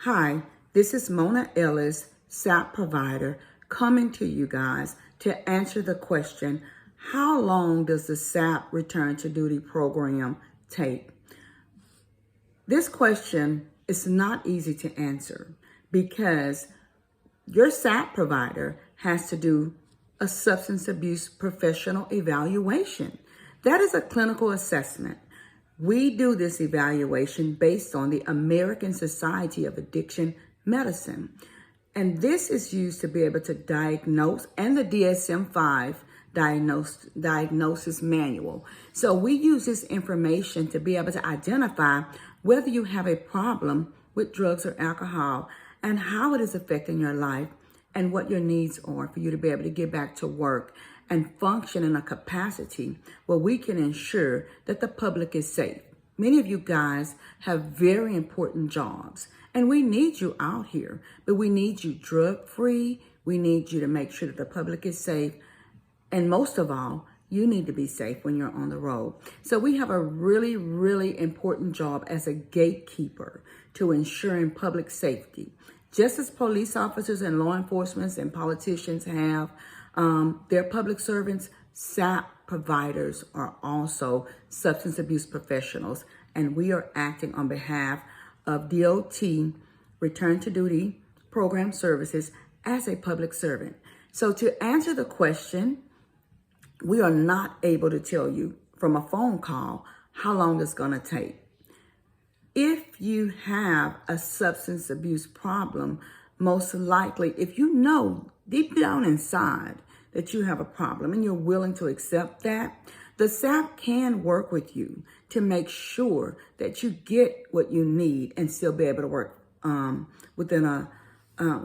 Hi, this is Mona Ellis, SAP provider, coming to you guys to answer the question, how long does the SAP Return to Duty program take? This question is not easy to answer because your SAP provider has to do a substance abuse professional evaluation. That is a clinical assessment. We do this evaluation based on the American Society of Addiction Medicine. And this is used to be able to diagnose, and the DSM-5 diagnosis manual. So we use this information to be able to identify whether you have a problem with drugs or alcohol and how it is affecting your life and what your needs are for you to be able to get back to work and function in a capacity where we can ensure that the public is safe. Many of you guys have very important jobs and we need you out here, but we need you drug-free. We need you to make sure that the public is safe. And most of all, you need to be safe when you're on the road. So we have a really, really important job as a gatekeeper to ensuring public safety. Just as police officers and law enforcement and politicians have their public servants, SAP providers are also substance abuse professionals, and we are acting on behalf of DOT Return to Duty Program Services as a public servant. So to answer the question, we are not able to tell you from a phone call how long it's going to take. If you have a substance abuse problem, most likely, if you know deep down inside that you have a problem and you're willing to accept that, the SAP can work with you to make sure that you get what you need and still be able to work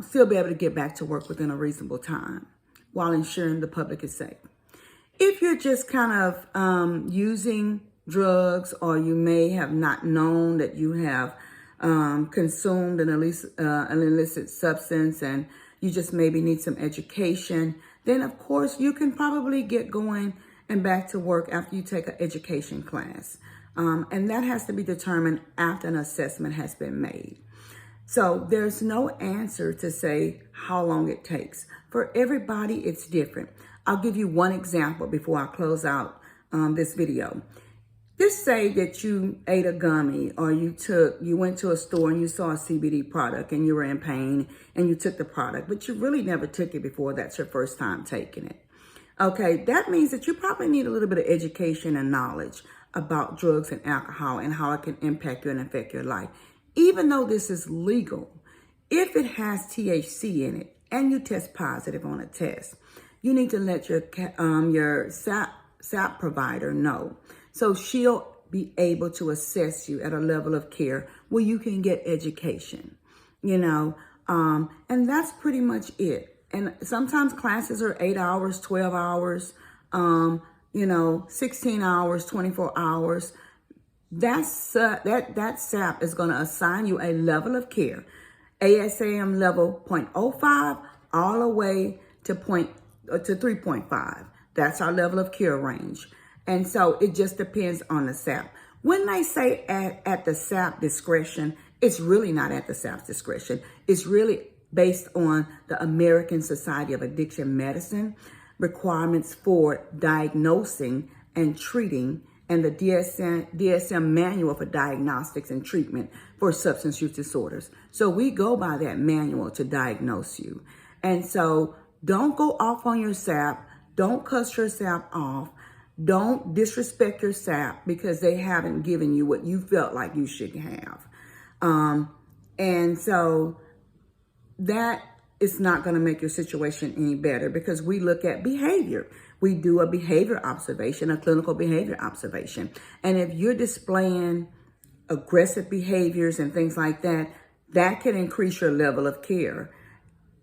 still be able to get back to work within a reasonable time while ensuring the public is safe. If you're just kind of using drugs, or you may have not known that you have consumed an illicit substance and you just maybe need some education, then of course you can probably get going and back to work after you take an education class. And that has to be determined after an assessment has been made. So there's no answer to say how long it takes. For everybody, it's different. I'll give you one example before I close out this video. Just say that you ate a gummy, or you went to a store and you saw a CBD product and you were in pain and you took the product, but you really never took it before. That's your first time taking it. Okay, that means that you probably need a little bit of education and knowledge about drugs and alcohol and how it can impact you and affect your life. Even though this is legal, if it has THC in it and you test positive on a test, you need to let your SAP provider know. So she'll be able to assess you at a level of care where you can get education, and that's pretty much it. And sometimes classes are 8 hours, 12 hours, 16 hours, 24 hours. That SAP is going to assign you a level of care, ASAM level 0.05 all the way to 3.5. That's our level of care range. And so it just depends on the SAP. When they say at the SAP discretion, it's really not at the SAP's discretion. It's really based on the American Society of Addiction Medicine requirements for diagnosing and treating, and the DSM manual for diagnostics and treatment for substance use disorders. So we go by that manual to diagnose you. And so don't go off on your SAP. Don't cuss your SAP off. Don't disrespect your SAP because they haven't given you what you felt like you should have. And so that is not going to make your situation any better, because we look at behavior. We do a behavior observation, a clinical behavior observation. And if you're displaying aggressive behaviors and things like that, that can increase your level of care.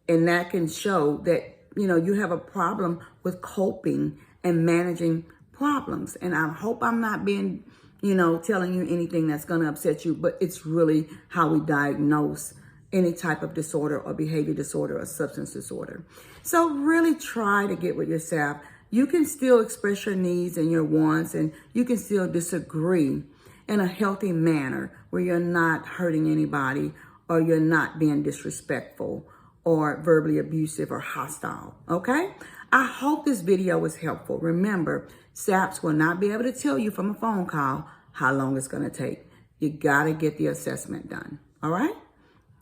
And that can show that, you have a problem with coping and managing problems. And I hope I'm not being, telling you anything that's going to upset you, but it's really how we diagnose any type of disorder or behavior disorder or substance disorder. So really try to get with your SAP. You can still express your needs and your wants, and you can still disagree in a healthy manner where you're not hurting anybody or you're not being disrespectful or verbally abusive or hostile, okay? I hope this video was helpful. Remember, SAPs will not be able to tell you from a phone call how long it's going to take. You got to get the assessment done, all right?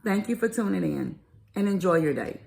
Thank you for tuning in and enjoy your day.